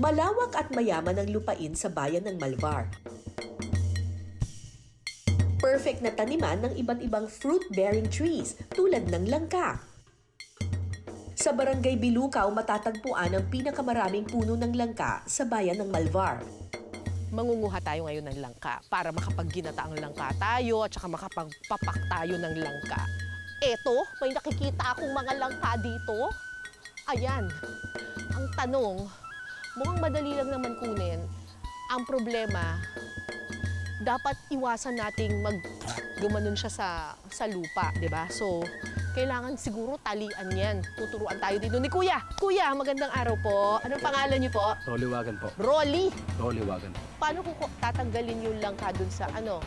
Malawak at mayaman ang lupain sa bayan ng Malvar. Perfect na taniman ng iba't ibang fruit-bearing trees tulad ng langka. Sa Barangay Bilukaw, matatagpuan ang pinakamaraming puno ng langka sa bayan ng Malvar. Mangunguha tayo ngayon ng langka para makapagginata ang langka tayo at saka makapagpapak tayo ng langka. Eto, may nakikita akong mga langka dito. Ayan. Ang tanong, mukhang madali lang naman kunin. Ang problema, dapat iwasan nating gumanon siya sa lupa, di ba? So, kailangan siguro talian yan. Tuturuan tayo dito ni Kuya. Kuya, magandang araw po. Anong pangalan niyo po? Rollywagan po. Rolly? Rollywagan. Paano ko tatanggalin yung langka dun sa ano?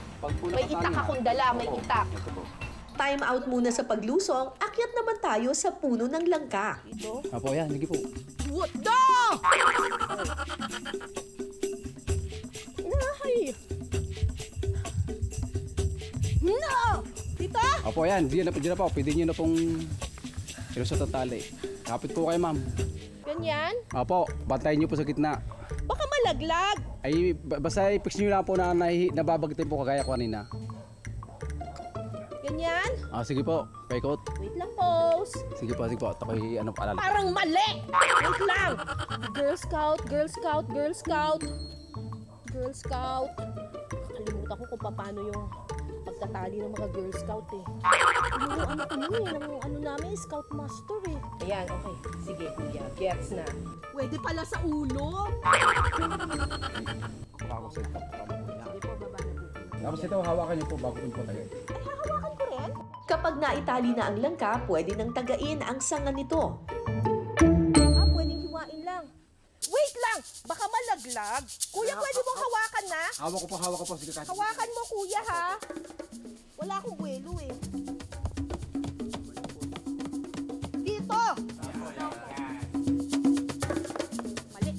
May itak akong dala, may itak. Time out muna sa paglusong, akyat naman tayo sa puno ng langka. Ito? Apo, yan. Sige po. What? No! Ay! No! Dito? Apo, yan. Diyan na po. Pwede nyo na pong ilusot ang tali. Kapit po kayo, ma'am. Ganyan? Apo, bantayin nyo po sa gitna. Baka malaglag. Ay, basta i-fix nyo lang po na nababagitin po kagaya ko kanina. Ganyan? Sige po. Paikot. Wait lang, pose. Sige po. Ako'y ano paalala. Parang mali! Wait lang! Girl Scout, Girl Scout, Girl Scout. Girl Scout. Nakalimutan ko kung paano yung pagtatali ng mga Girl Scout eh. Ano namin, Scout Master eh. Ayan, okay. Sige, kuya. Gets na. Pwede pala sa ulo. Ako sa ito. Sige po, baba na po. Tapos ito, hawakan nyo po bago po tayo. Ay, hahawakan ko rin? Kapag naitali na ang langka, pwede nang tagain ang sanga nito. Pwedeng hiwain lang. Wait lang! Baka malaglag. Kuya, pwede mong hawakan na? Hawak ko po. Sige, kahit. Hawakan mo, kuya, ha? Wala akong buwelo, eh. Dito! Mali.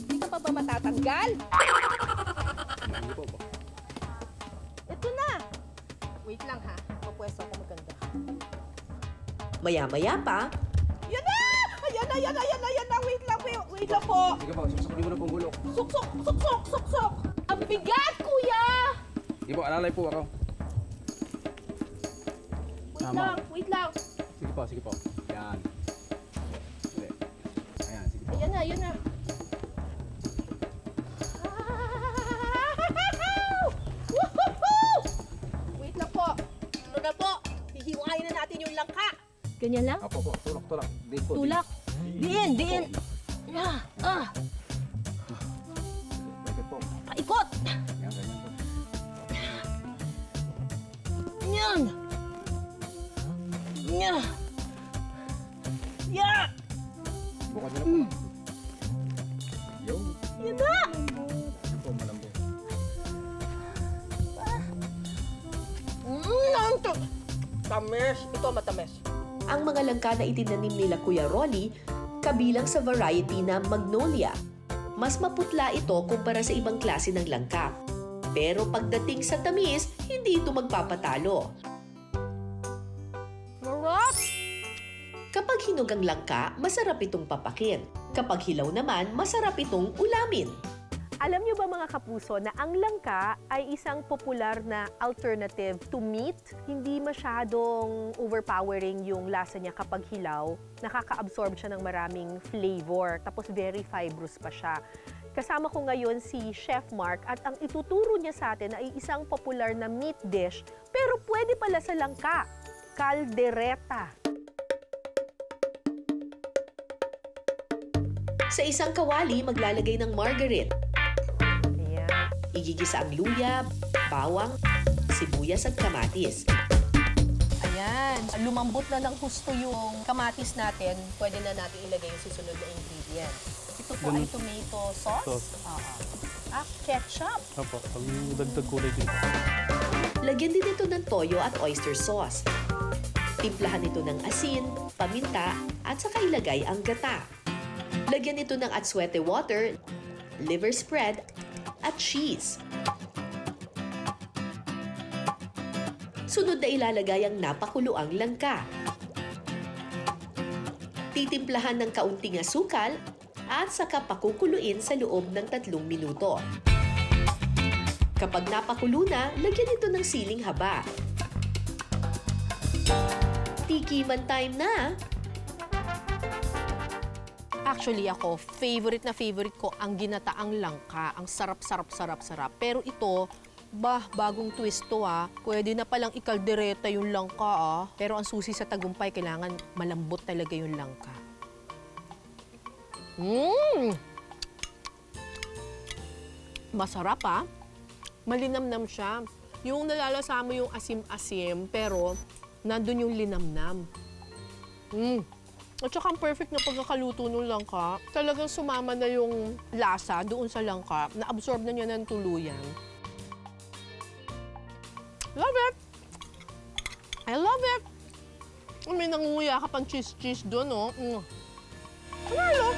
Hindi ka pa ba matatanggal? Ito na! Wait lang, ha? Mapwesto ako maganda. Maya-maya pa, Yan na! Ayan na! Wait lang po! Sige po, suksok nyo na pong gulok. Suksok! Ang bigat, kuya! Sige po, alalay po ako. Wait lang. Sige po. Yan. Sige. Ayan, sige po. Ayan na. Woohoo! Wait lang po. Ito na po. Hihiwain na natin yung langka. Ganyan lang? Apo po, tulak. Diin po. Tulak. Diin. Bakit po? Paikot. Yan, ganyan po. Yan. Yeah. Bukas nyo na po. Yo. Yan na. Yan po, malambot. Tamis. Ito matamis. ang mga langka na itinanim nila Kuya Rolly kabilang sa variety na Magnolia. Mas maputla ito kumpara sa ibang klase ng langka. Pero pagdating sa tamis, hindi ito magpapatalo. Marap! Kapag hinog ang langka, masarap itong papakin. Kapag hilaw naman, masarap itong ulamin. Alam niyo ba mga kapuso na ang langka ay isang popular na alternative to meat? Hindi masyadong overpowering yung lasa niya kapag hilaw. Nakaka-absorb siya ng maraming flavor, tapos very fibrous pa siya. Kasama ko ngayon si Chef Mark at ang ituturo niya sa atin ay isang popular na meat dish, pero pwede pala sa langka, caldereta. Sa isang kawali, maglalagay ng margarine. Igigisa ang luya, bawang, sibuyas at kamatis. Ayan, lumambot na ng husto yung kamatis natin. Pwede na natin ilagay yung susunod na ingredients. Ito po ay tomato sauce. Ketchup. Opo, pag dagdag kulay din. Lagyan din ito ng toyo at oyster sauce. Timplahan ito ng asin, paminta, at saka ilagay ang gata. Lagyan ito ng atsuete water, liver spread, at cheese. Sunod na ilalagay ang napakuluang langka. Titimplahan ng kaunting asukal at saka pakukuluin sa loob ng 3 minuto. Kapag napakulo na, lagyan ito ng siling haba. Tikiman time na! Actually ako, favorite ko ang ginataang langka. Ang sarap. Pero ito, bagong twist to Pwede na palang ikaldereta yung langka Pero ang susi sa tagumpay, kailangan malambot talaga yung langka. Masarap Malinamnam siya. Yung nalalasa mo yung asim-asim, pero nandun yung linamnam. At saka ang perfect na pagkakaluto ng langka, talagang sumama na yung lasa doon sa langka, na-absorb na niya ng tuluyan. Love it! I love it! May nangunguya ka pang cheese doon, Panalo!